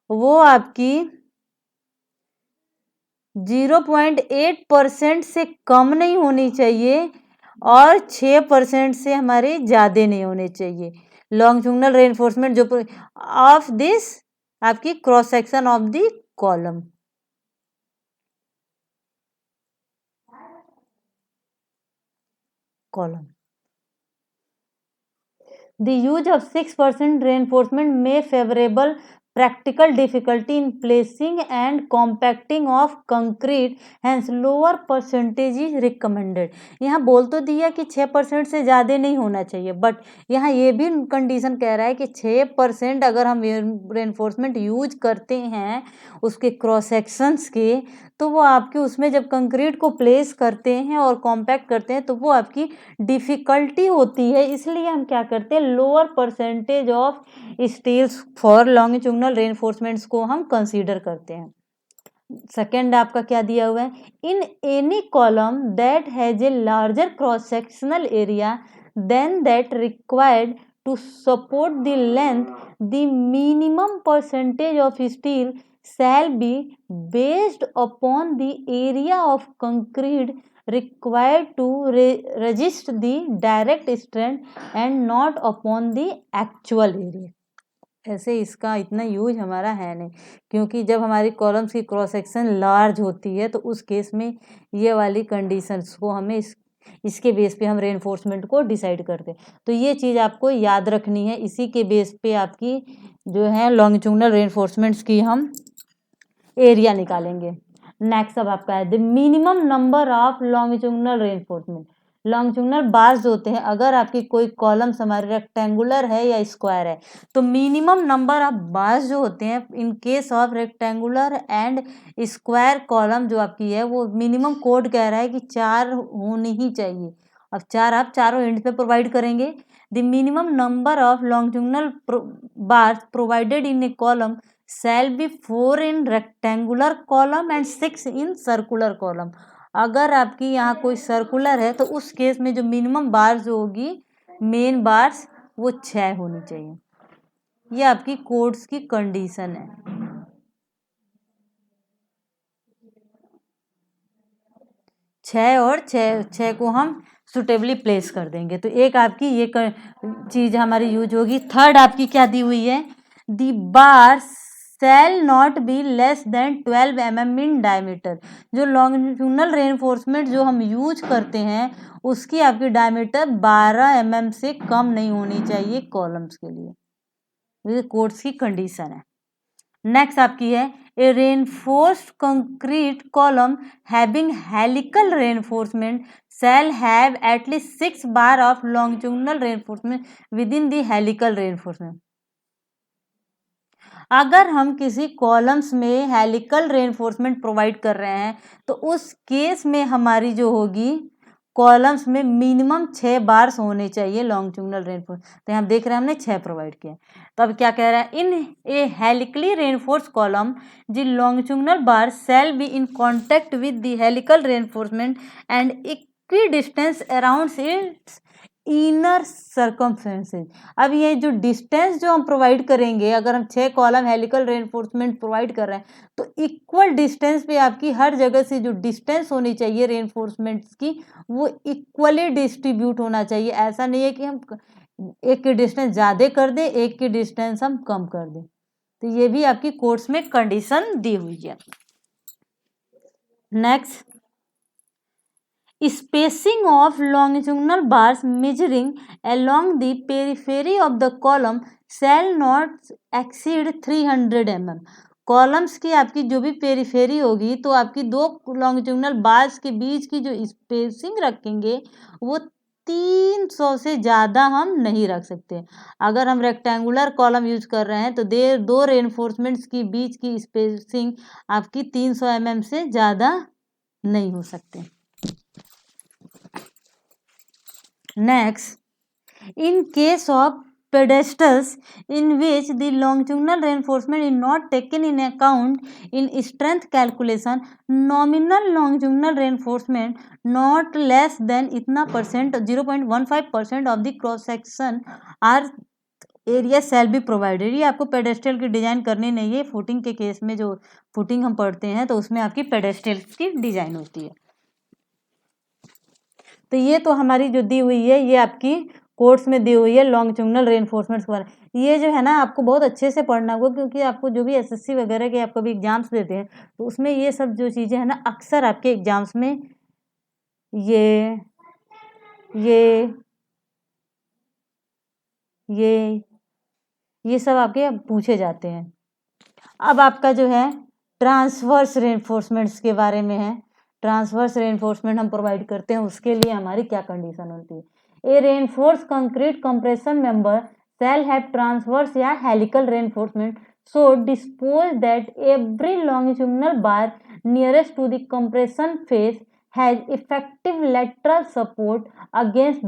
वो आपकी 0.8% से कम नहीं होनी चाहिए और 6% से हमारे ज़्यादा नहीं होने चाहिए। लॉन्गिट्यूडिनल रेनफोर्समेंट जो ऑफ दिस आपकी cross section of the column. The use of 6% reinforcement may favorable practical difficulty in placing and compacting of concrete, hence lower percentage is recommended। यहाँ बोल तो दिया कि 6% से ज़्यादा नहीं होना चाहिए, बट यहाँ ये भी कंडीशन कह रहा है कि 6% अगर हम रेनफोर्समेंट यूज करते हैं उसके क्रॉस सेक्शंस के, तो वो आपके उसमें जब कंक्रीट को प्लेस करते हैं और कॉम्पैक्ट करते हैं तो वो आपकी डिफ़िकल्टी होती है। इसलिए हम क्या करते हैं, lower percentage of steels for longitudinal reinforcements को हम कंसीडर करते हैं। सेकेंड आपका क्या दिया हुआ है, in any column that has a larger cross sectional area than that required to support the length the minimum percentage of steel shall be based upon the area of concrete required to resist the direct strain and not upon the actual area। ऐसे इसका इतना use हमारा है नहीं, क्योंकि जब हमारी columns की क्रॉस सेक्शन लार्ज होती है तो उस केस में ये वाली कंडीशंस को हमें इसके बेस पे हम रेनफोर्समेंट को डिसाइड करते हैं। तो ये चीज़ आपको याद रखनी है, इसी के बेस पे आपकी जो है लॉन्गिट्यूडिनल रेनफोर्समेंट्स की हम एरिया निकालेंगे। नेक्स्ट अब आपका है the minimum number of longitudinal reinforcement. Longitudinal bars होते हैं, अगर आपकी कोई कॉलम्स हमारे रेक्टेंगुलर है या स्क्वायर है तो मिनिमम नंबर ऑफ बार्स जो होते हैं in case of rectangular and square column जो आपकी है वो मिनिमम कोड कह रहा है कि 4 होनी ही चाहिए। अब 4 आप चारों एंड पे प्रोवाइड करेंगे। The minimum number of longitudinal bars provided in a column shall be 4 in rectangular column and 6 in circular column। अगर आपकी यहाँ कोई सर्कुलर है तो उस केस में जो मिनिमम बार्स जो होगी मेन बार्स वो 6 होनी चाहिए। ये आपकी कोड्स की कंडीशन है। छः और छः को हम सुटेबली प्लेस कर देंगे। तो एक आपकी ये चीज़ हमारी यूज होगी। थर्ड आपकी क्या दी हुई है, दी bars shall not be less than 12 mm in diameter। जो लॉन्गिट्यूडिनल रेनफोर्समेंट जो हम यूज करते हैं उसकी आपकी डायमीटर 12 mm से कम नहीं होनी चाहिए कॉलम्स के लिए। ये कोड्स की कंडीशन है। नेक्स्ट आपकी है a reinforced concrete column having helical reinforcement shall have at least 6 bar of longitudinal reinforcement within the helical reinforcement। अगर हम किसी कॉलम्स में हेलिकल रेनफोर्समेंट प्रोवाइड कर रहे हैं तो उस केस में हमारी जो होगी कॉलम्स में मिनिमम 6 बार्स होने चाहिए लॉन्गिट्यूडिनल रेनफोर्स। तो यहाँ देख रहे हैं हमने 6 प्रोवाइड किया। तो अब क्या कह रहा है, in a helically reinforced column the longitudinal bar shall be in contact with the helical reinforcement and equidistant around its inner circumferences. अब ये जो डिस्टेंस जो हम प्रोवाइड करेंगे, अगर हम 6 कॉलम हेलिकल रेनफोर्समेंट प्रोवाइड कर रहे हैं तो इक्वल डिस्टेंस पे आपकी हर जगह से जो डिस्टेंस होनी चाहिए रेनफोर्समेंट्स की वो इक्वली डिस्ट्रीब्यूट होना चाहिए। ऐसा नहीं है कि हम एक की डिस्टेंस ज़्यादा कर दें, एक की डिस्टेंस हम कम कर दें। तो ये भी आपकी कोर्स में कंडीशन दी हुई है। Next, spacing of longitudinal bars measuring along the periphery of the column shall not exceed 300 mm। Columns की आपकी जो भी पेरिफेरी होगी तो आपकी दो लॉन्गिट्यूडिनल बार्स के बीच की जो स्पेसिंग रखेंगे वो 300 से ज़्यादा हम नहीं रख सकते। अगर हम रेक्टेंगुलर कॉलम यूज कर रहे हैं तो दो रेनफोर्समेंट्स की बीच की स्पेसिंग आपकी 300 mm से ज़्यादा नहीं हो सकते। Next, in case of pedestals in which the longitudinal reinforcement is not taken in account in strength calculation, nominal longitudinal reinforcement not less than इतना percent 0.15% of the cross section are area shall be provided. ये आपको pedestal की design करनी नहीं है, footing के case में जो फुटिंग हम पढ़ते हैं तो उसमें आपकी पेडेस्टल की डिजाइन होती है। तो ये तो हमारी जो दी हुई है ये आपकी कोर्स में दी हुई है लॉन्गिट्यूडिनल रेनफोर्समेंट्स के बारे में। ये जो है ना आपको बहुत अच्छे से पढ़ना होगा, क्योंकि आपको जो भी एसएससी वगैरह के आप कभी एग्जाम्स देते हैं तो उसमें ये सब जो चीज़ें हैं ना अक्सर आपके एग्जाम्स में ये ये ये ये सब आपके पूछे जाते हैं। अब आपका जो है ट्रांसवर्स रेनफोर्समेंट्स के बारे में है। ट्रांसवर्स रेनफोर्समेंट हम प्रोवाइड करते हैं, उसके लिए हमारी क्या कंडीशन होती है। A reinforced concrete compression member shall have transverse या helical reinforcement so dispose that every longitudinal bar nearest to the compression face has effective lateral support against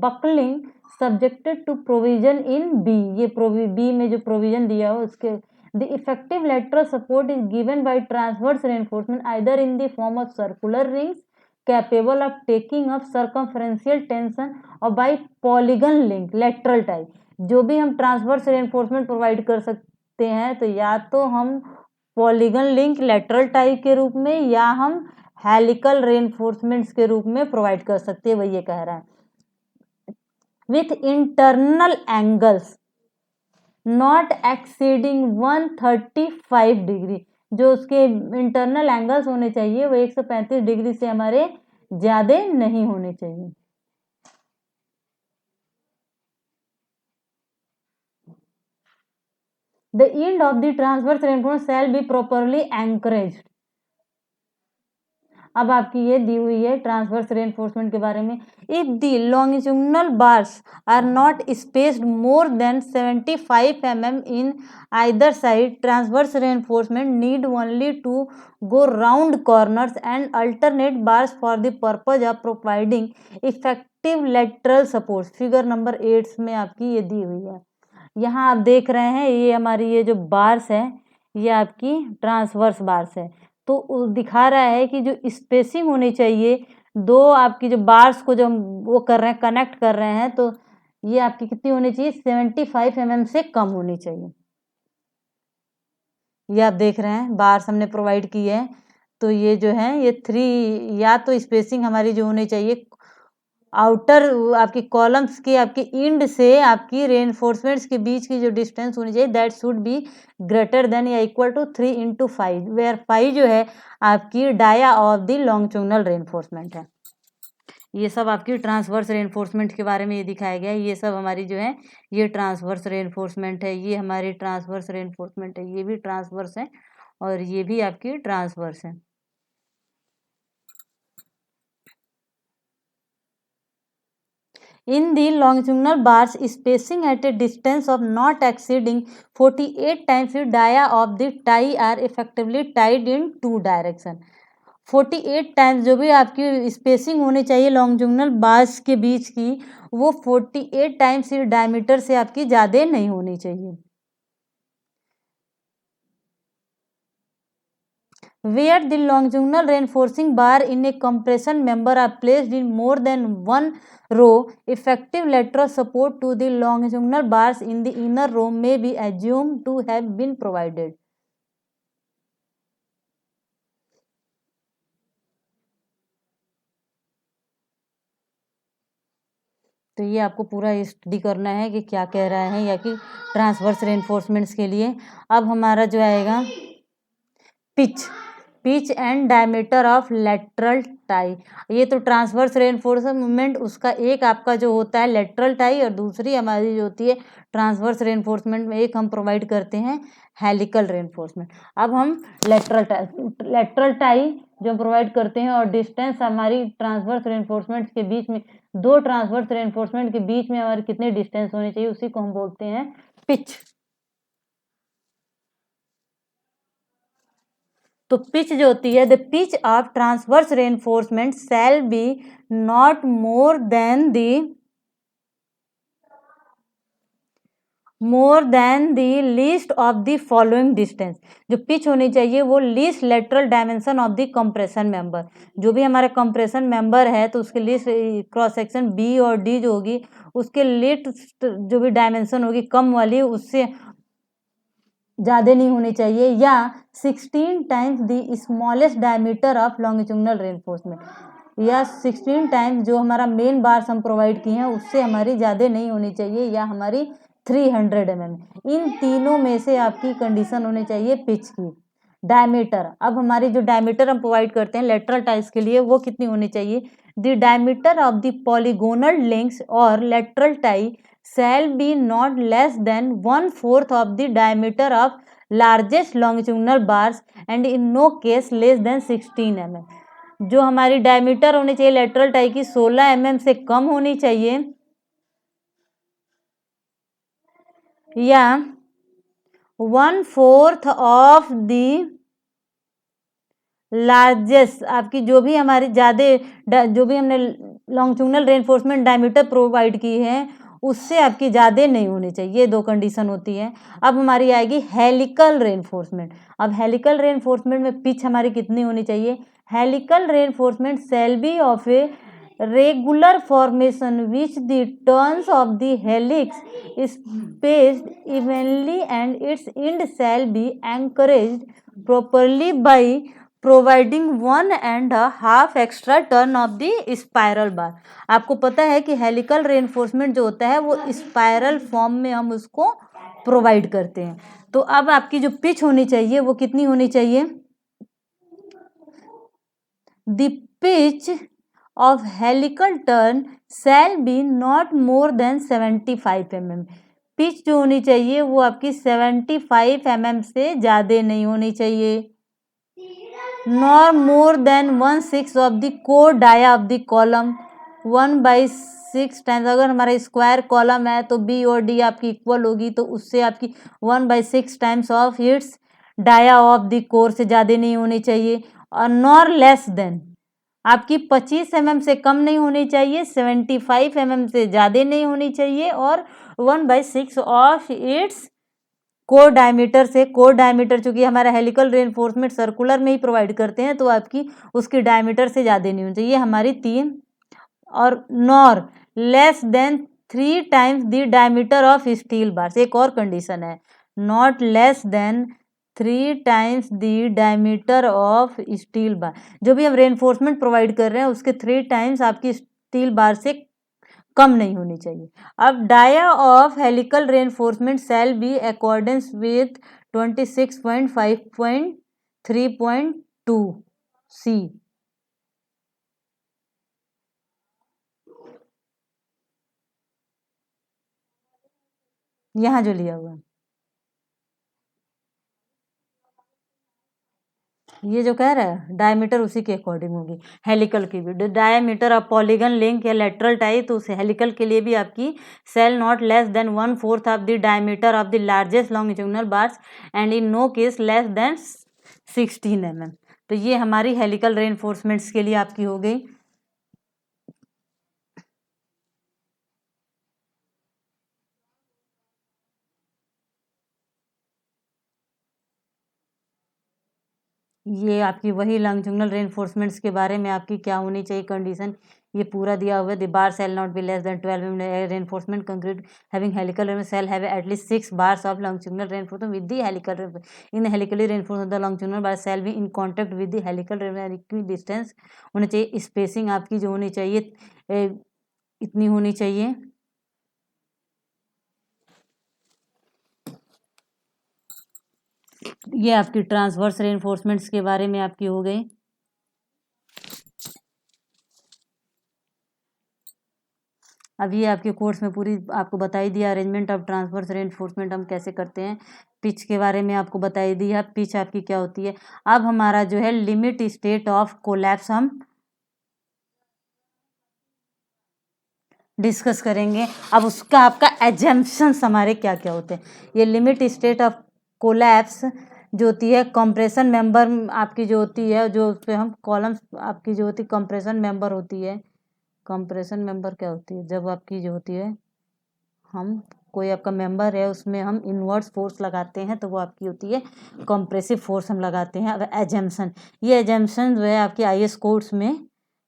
buckling subjected to provision in B। ये B में जो provision दिया हो उसके the effective lateral support is given by transverse reinforcement either in the form of circular rings capable of taking up circumferential tension और by polygon link lateral tie। जो भी हम ट्रांसवर्स रेनफोर्समेंट प्रोवाइड कर सकते हैं तो या तो हम पॉलीगन लिंक लेटरल टाई के रूप में या हम हेलिकल रेनफोर्समेंट्स के रूप में प्रोवाइड कर सकते हैं, वही ये कह रहा है। With internal angles not exceeding 135 degree, जो उसके इंटरनल एंगल्स होने चाहिए वो 135 डिग्री से हमारे ज्यादा नहीं होने चाहिए। The end of the transverse reinforcement shall be properly anchored। अब आपकी ये दी हुई है ट्रांसवर्स रेनफोर्समेंट के बारे में। If the longitudinal bars are not spaced more than 75 mm in either side, transverse reinforcement need only to go round corners and alternate bars for the purpose of providing effective lateral support. Figure number 8 में आपकी ये दी हुई है। यहाँ आप देख रहे हैं ये हमारी ये जो बार्स है ये आपकी ट्रांसवर्स बार्स है, तो दिखा रहा है कि जो स्पेसिंग होनी चाहिए दो आपकी जो बार्स को जो वो कर रहे हैं कनेक्ट कर रहे हैं तो ये आपकी कितनी होनी चाहिए 75 mm से कम होनी चाहिए। ये आप देख रहे हैं बार्स हमने प्रोवाइड की है, तो ये जो है ये 3 या तो स्पेसिंग हमारी जो होनी चाहिए आउटर आपकी कॉलम्स के आपके इंड से आपकी रेनफोर्समेंट्स के बीच की जो डिस्टेंस होनी चाहिए that should be greater than या इक्वल टू 3/5, वेयर 5 जो है आपकी dia of the longitudinal reinforcement है। ये सब आपकी ट्रांसवर्स रेनफोर्समेंट के बारे में ये दिखाया गया है। ये सब हमारी जो है ये ट्रांसवर्स रेनफोर्समेंट है, ये हमारी ट्रांसवर्स रेनफोर्समेंट है, ये भी ट्रांसवर्स है और ये भी आपकी ट्रांसवर्स है। In the longitudinal bars, spacing at a distance of not exceeding 48 times the dia of the tie are effectively tied in 2 direction। 48 times जो भी आपकी स्पेसिंग होनी चाहिए लॉन्गिट्यूडिनल बार्स के बीच की वो 48 टाइम्स की डायमीटर से आपकी ज़्यादा नहीं होनी चाहिए। Where the longitudinal reinforcing bar in a compression member are placed in more than one row, effective lateral support to the longitudinal bars in the inner row may be assumed to have been provided। तो ये आपको पूरा study करना है कि क्या कह रहा है या कि ट्रांसवर्स रेनफोर्समेंट्स के लिए। अब हमारा जो आएगा pitch and diameter of lateral tie. ये तो ट्रांसवर्स रेनफोर्समेंट उसका एक आपका जो होता है लेटरल टाई और दूसरी हमारी जो होती है ट्रांसवर्स रेनफोर्समेंट में एक हम प्रोवाइड करते हैं हेलिकल रेनफोर्समेंट। अब हम लेटरल टाई जो प्रोवाइड करते हैं और डिस्टेंस हमारी ट्रांसवर्स रेनफोर्समेंट के बीच में दो ट्रांसवर्स रेनफोर्समेंट के बीच में हमारी कितने डिस्टेंस होनी चाहिए उसी को हम बोलते हैं पिच। तो पिच जो होती है the pitch of transverse reinforcement shall B not more than the more than the least of the following distance. जो पिच होनी चाहिए वो least lateral dimension of the compression member. जो भी हमारा कंप्रेशन मेंबर है तो उसके लीस्ट क्रॉस सेक्शन बी और डी जो होगी उसके लीस्ट जो भी डायमेंशन होगी कम वाली उससे ज़्यादा नहीं होनी चाहिए, या 16 times the smallest diameter of longitudinal reinforcement, या 16 टाइम्स जो हमारा मेन बार्स हम प्रोवाइड किए हैं उससे हमारी ज़्यादा नहीं होनी चाहिए, या हमारी 300 mm। इन तीनों में से आपकी कंडीशन होनी चाहिए पिच की। डायमीटर, अब हमारी जो डायमीटर हम प्रोवाइड करते हैं लेटरल टाइल्स के लिए वो कितनी होनी चाहिए? The diameter of the polygonal links और lateral tie shall be not less than 1/4 of the diameter of largest longitudinal bars and in no case less than 16 mm। जो हमारी डायमीटर होनी चाहिए लेटरल टाई की 16 mm से कम होनी चाहिए, या 1/4 ऑफ दी लार्जेस्ट, आपकी जो भी हमारी ज़्यादा जो भी हमने लॉन्गिट्यूडनल रेनफोर्समेंट डायमीटर प्रोवाइड की है उससे आपकी ज़्यादा नहीं होनी चाहिए। ये दो कंडीशन होती है। अब हमारी आएगी हेलिकल रेनफोर्समेंट। अब हेलिकल रेनफोर्समेंट में पिच हमारी कितनी होनी चाहिए? Helical reinforcement shall B of a regular formation which the turns of the helix spaced evenly and its end shall be anchored properly by providing 1.5 extra turn of the spiral bar. आपको पता है कि helical reinforcement जो होता है वो spiral form में हम उसको प्रोवाइड करते हैं। तो अब आपकी जो पिच होनी चाहिए वो कितनी होनी चाहिए? The pitch of helical turn shall be not more than 75 mm। Pitch जो होनी चाहिए वो आपकी 75 mm से ज़्यादा नहीं होनी चाहिए, nor more than 1/6 of the core dia of the column 1/6 times. अगर हमारा स्क्वायर कॉलम है तो बी और डी आपकी इक्वल होगी तो उससे आपकी 1/6 times of its dia of the core से ज़्यादा नहीं होनी चाहिए, और नॉर लेस देन आपकी 25 mm से कम नहीं होनी चाहिए, 75 mm से ज़्यादा नहीं होनी चाहिए, और 1/6 ऑफ इट्स कोर डायमीटर से। कोर डायमीटर चूंकि हमारा हेलिकल रेनफोर्समेंट सर्कुलर में ही प्रोवाइड करते हैं तो आपकी उसकी डायमीटर से ज़्यादा नहीं होनी चाहिए। ये हमारी 3, और nor less than 3 times the diameter of steel bars. एक और कंडीशन है, not less then 3 times the diameter of steel bar. जो भी हम रेनफोर्समेंट प्रोवाइड कर रहे हैं उसके 3 टाइम्स आपकी स्टील बार से कम नहीं होनी चाहिए। अब dia of helical reinforcement shall be accordance with 26.5.3.2 C. यहाँ जो लिया हुआ है ये जो कह रहा है डायमीटर उसी के अकॉर्डिंग होगी। हेलिकल की भी डायमीटर ऑफ पॉलीगन लिंक या लेटरल टाई, तो उस हेलिकल के लिए भी आपकी shall not less than 1/4 of the diameter of the largest longitudinal bars and in no case less than 16 mm। तो ये हमारी हेलिकल रेनफोर्समेंट्स के लिए आपकी हो गई। ये आपकी वही लॉन्गिट्यूडनल रेनफोर्समेंट्स के बारे में आपकी क्या होनी चाहिए कंडीशन, ये पूरा दिया हुआ है। The bar shall not be less than 12 mm reinforcement concrete having helical shall have at least 6 bars of longitudinal reinforcement with the helical in helically reinforcement the longitudinal bar shall be in contact with the helical distance होनी चाहिए। Spacing आपकी जो होनी चाहिए इतनी होनी चाहिए। ये आपकी ट्रांसवर्स रेनफोर्समेंट्स के बारे में आपकी हो गई। अब ये आपके कोर्स में पूरी आपको बताई दिया अरेंजमेंट ऑफ ट्रांसवर्स रेनफोर्समेंट हम कैसे करते हैं। पिच के बारे में आपको बताई दी है, पिच आपकी क्या होती है। अब हमारा जो है लिमिट स्टेट ऑफ कोलैप्स हम डिस्कस करेंगे। अब उसका आपका एजम्पशंस हमारे क्या क्या होते हैं। ये लिमिट स्टेट ऑफ कोलैप्स जो होती है कंप्रेशन मेंबर आपकी जो होती है, जो उस पर हम कॉलम्स आपकी जो होती है कंप्रेशन मेंबर होती है। कंप्रेशन मेंबर क्या होती है? जब आपकी जो होती है हम कोई आपका मेंबर है उसमें हम इनवर्स फोर्स लगाते हैं तो वो आपकी होती है कंप्रेसिव फोर्स हम लगाते हैं। अगर एजम्पशन, ये एजम्पशन जो है आपकी IAS कोड्स में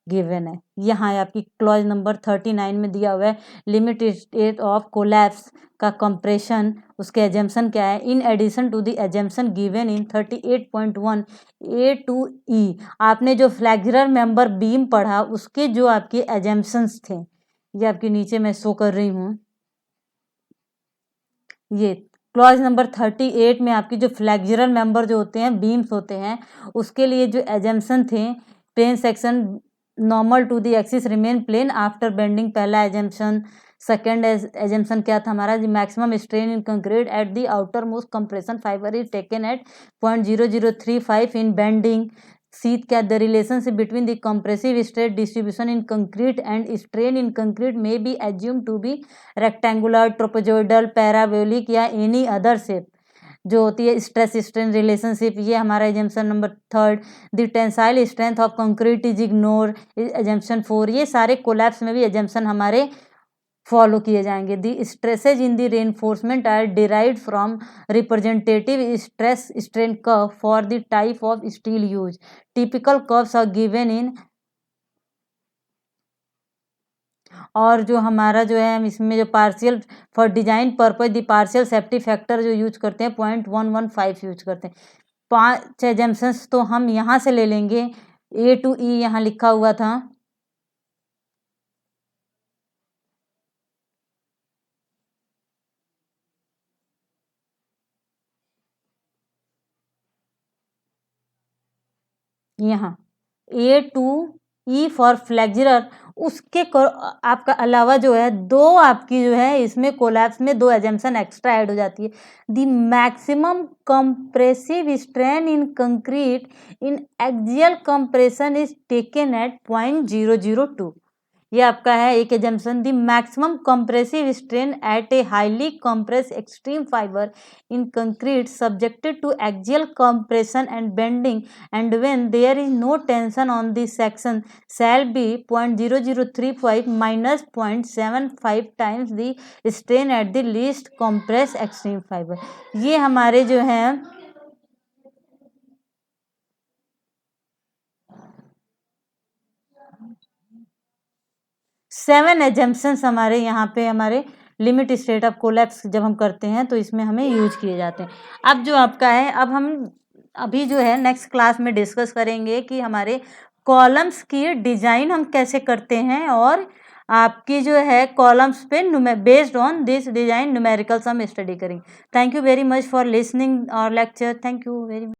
गिवन है। यहाँ आपकी क्लॉज नंबर 39 में दिया हुआ है लिमिट स्टेट ऑफ कोलैप्स का कंप्रेशन, उसके एजम्पशन क्या है, in addition to the assumption given in 38.1 A to E। आपने जो फ्लैक्सुरल मेंबर बीम पढ़ा उसके जो आपके एजम्पशंस थे, ये आपके नीचे मैं शो कर रही हूँ। ये क्लॉज नंबर 38 में आपकी जो फ्लैक्सुरल मेंबर जो होते हैं, बीम्स होते हैं, उसके लिए जो एजम्पशन थे, plane section normal to the axis remain plane after bending, पहला एजम्पशन। सेकेंड एजम्पशन क्या था हमारा, maximum strain in concrete at the outermost compression fibre is taken at 0.0035 in bending. सीथ क्या, the relationship between the compressive stress distribution in concrete and strain in concrete may be assumed to be rectangular, trapezoidal, parabolic या any other shape, जो होती है stress strain relationship. ये हमारा assumption number 3। The tensile strength of concrete is ignore, assumption 4। ये सारे collapse में भी एजम्पशन हमारे फॉलो किए जाएंगे। The stresses in the reinforcement are derived from representative stress strain curve for the type of steel use. Typical curves are given in, और जो हमारा जो है हम इसमें जो partial for design purpose the partial safety factor जो use करते हैं 0.115 यूज करते हैं। 5 एजम्पशंस तो हम यहाँ से ले लेंगे। A to E यहाँ लिखा हुआ था, यहाँ A to E for flexural. उसके आपका अलावा जो है दो आपकी जो है इसमें कोलैप्स में 2 एजम्पशन एक्स्ट्रा ऐड हो जाती है। The maximum compressive strain in concrete in axial compression is taken at 0.002। ये आपका है एक assumption, the maximum compressive strain at a highly compress extreme fibre in concrete subjected to axial compression and bending and when there is no tension on the section shall be 0.0035 minus 0.75 times the strain at the least compress extreme fibre. ये हमारे जो है 7 assumptions हमारे यहाँ पे हमारे limit state of collapse जब हम करते हैं तो इसमें हमें यूज किए जाते हैं। अब जो आपका है, अब हम अभी जो है नेक्स्ट क्लास में डिस्कस करेंगे कि हमारे कॉलम्स की डिजाइन हम कैसे करते हैं, और आपकी जो है कॉलम्स पे based on this design numericals हम स्टडी करेंगे। Thank you very much for listening our lecture. Thank you very much.